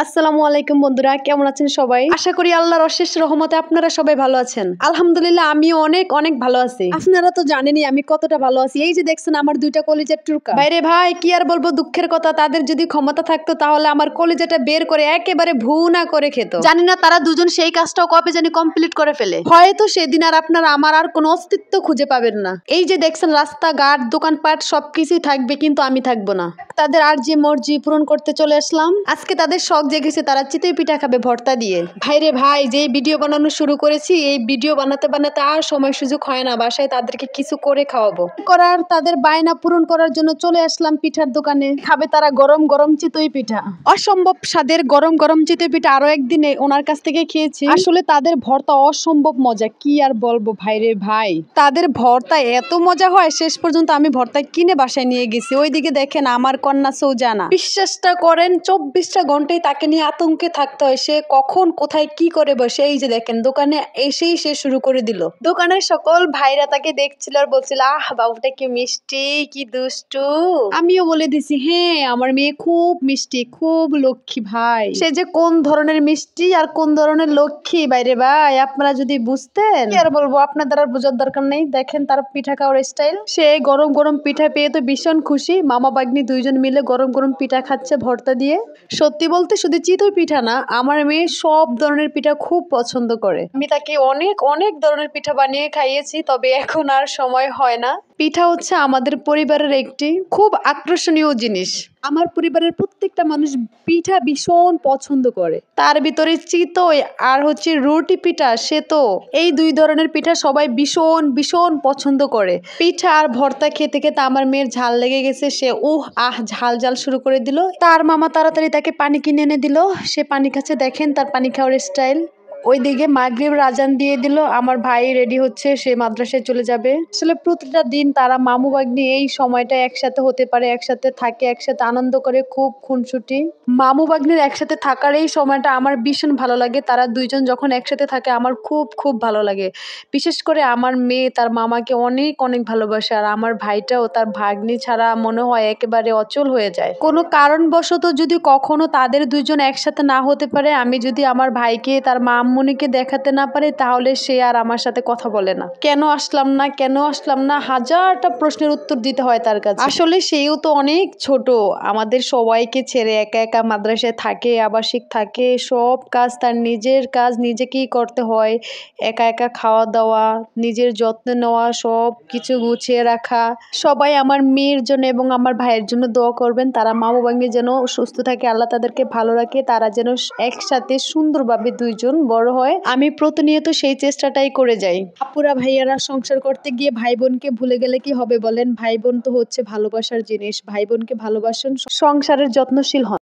আসসালামু আলাইকুম বন্ধুরা, কেমন আছেন সবাই? আশা করি আল্লাহর অশেষ রহমতে আপনারা সবাই ভালো আছেন। আলহামদুলিল্লাহ আমিও অনেক অনেক ভালো আছি। আপনারা তো জানেনই আমি কতটা ভালো আছি। এই যে দেখছেন আমার দুইটা কলিজার টুকরা। বাইরে ভাই কি আর বলবো, দুঃখের কথা, তাদের যদি ক্ষমতা থাকতো তাহলে আমার কলিজাটা বের করে একেবারে ভুনা করে খেত। জানি না তারা দুজন সেই কাজটাও কবে জানি কমপ্লিট করে ফেলে। হয়তো সেদিন আর আপনারা আমার আর কোনো অস্তিত্ব খুঁজে পাবেন না। এই যে দেখছেন রাস্তাঘাট দোকানপাট সবকিছুই থাকবে, কিন্তু আমি থাকবো না। তাদের আর যে মর্জি পূরণ করতে চলে আসলাম। আজকে তাদের শখ জেগেছে, তারা চিতই পিঠা খাবে ভর্তা দিয়ে। ভাইরে ভাই, যেই ভিডিও বানানো শুরু করেছি এই ভিডিও বানাতে বানাতে আর সময় সুযোগ হয় না বাসায় তাদেরকে কিছু করে খাওয়াবো। করার তাদের বায়না পূরণ করার জন্য চলে আসলাম পিঠার দোকানে। খাবে তারা গরম গরম চিতই পিঠা। অসম্ভব স্বাদের গরম গরম চিতই পিঠা আরো একদিনে ওনার কাছ থেকে খেয়েছি। আসলে তাদের ভর্তা অসম্ভব মজা, কি আর বলবো ভাইরে ভাই। তাদের ভর্তা এত মজা হয়, শেষ পর্যন্ত আমি ভর্তা কিনে বাসায় নিয়ে গেছি। ওইদিকে দেখেন আমার কন্যা সৌজানা, বিশ্বাসটা করেন 24টা ঘন্টায় তাকে নিয়ে আতঙ্কে থাকতে হয়। সে কখন কোথায় কি করে বসে। এই যে দেখেন দোকানে এসেই সে শুরু করে দিল। দোকানের সকল ভাইরা তাকে দেখছিল আর বলছিল, আহ বাবুটা কি মিষ্টি, কি দুষ্টু। আমিও বলে দিছি, হ্যাঁ আমার মেয়ে খুব মিষ্টি, খুব লক্ষ্মী। ভাই সে যে কোন ধরনের মিষ্টি আর কোন ধরনের লক্ষ্মী বাইরে ভাই, আপনারা যদি বুঝতেন। কি আর বলবো, আপনাদের আর বোঝার দরকার নেই। দেখেন তার পিঠা খাওয়ার স্টাইল। সে গরম গরম পিঠা পেয়ে তো ভীষণ খুশি। মামা বাগনি দুইজন মিলে গরম গরম পিঠা খাচ্ছে ভর্তা দিয়ে। সত্যি বলতে শুধু চিতই পিঠা না, আমার মেয়ে সব ধরনের পিঠা খুব পছন্দ করে। আমি তাকে অনেক অনেক ধরনের পিঠা বানিয়ে খাইয়েছি, তবে এখন আর সময় হয় না। পিঠা হচ্ছে আমাদের পরিবারের একটি খুব আকর্ষণীয় জিনিস। আমার পরিবারের প্রত্যেকটা মানুষ পিঠা ভীষণ পছন্দ করে। তার ভিতরে চিতই আর হচ্ছে রুটি পিঠা, সে তো এই দুই ধরনের পিঠা সবাই ভীষণ ভীষণ পছন্দ করে। পিঠা আর ভর্তা খেতে খেতে আমার মেয়ের ঝাল লেগে গেছে। সে ঝাল ঝাল শুরু করে দিল। তার মামা তাড়াতাড়ি তাকে পানি কিনে এনে দিল। সে পানি খাচ্ছে, দেখেন তার পানি খাওয়ার স্টাইল। ওইদিকে মাগরিব আজান দিয়ে দিল। আমার ভাই রেডি হচ্ছে, সে মাদ্রাসায় চলে যাবে। আসলে প্রতিটা দিন তারা মামু ভাগ্নি এই সময়টা একসাথে হতে পারে, একসাথে থাকে, একসাথে আনন্দ করে, খুব খুনসুটি। মামু ভাগ্নির একসাথে থাকার এই সময়টা আমার ভীষণ ভালো লাগে। তারা দুইজন যখন একসাথে থাকে আমার খুব খুব ভালো লাগে। বিশেষ করে আমার মেয়ে তার মামাকে অনেক অনেক ভালোবাসে, আর আমার ভাইটাও তার ভাগ্নি ছাড়া মনে হয় একেবারে অচল হয়ে যায়। কোনো কারণবশত যদি কখনো তাদের দুইজন একসাথে না হতে পারে, আমি যদি আমার ভাইকে তার মামুনিকে দেখাতে না পারি, তাহলে সে আর আমার সাথে কথা বলে না। কেন আসলাম না, কেন আসলাম না, হাজারটা প্রশ্নের উত্তর দিতে হয় তার কাছে। আসলে সেও তো অনেক ছোট, আমাদের সবাইকে ছেড়ে একা একা মাদ্রাসায় থাকে, আবাসিক থাকে। সব কাজ তার নিজের কাজ নিজেকেই করতে হয়। একা একা খাওয়া দাওয়া, নিজের যত্ন নেওয়া, সব কিছু গুছিয়ে রাখা। সবাই আমার মেয়ের জন্য এবং আমার ভাইয়ের জন্য দোয়া করবেন। তারা মামু ভাগ্নি যেন সুস্থ থাকে, আল্লাহ তাদেরকে ভালো রাখে, তারা যেন একসাথে সুন্দরভাবে দুইজন বড় হয়। আমি প্রতিনিয়ত সেই চেষ্টাটাই করে যাই। আপুরা ভাইয়ারা সংসার করতে গিয়ে ভাই বোনকে ভুলে গেলে কি হবে বলেন? ভাই বোন তো হচ্ছে ভালোবাসার জিনিস। ভাই বোনকে ভালোবাসুন, সংসারের যত্নশীল হন।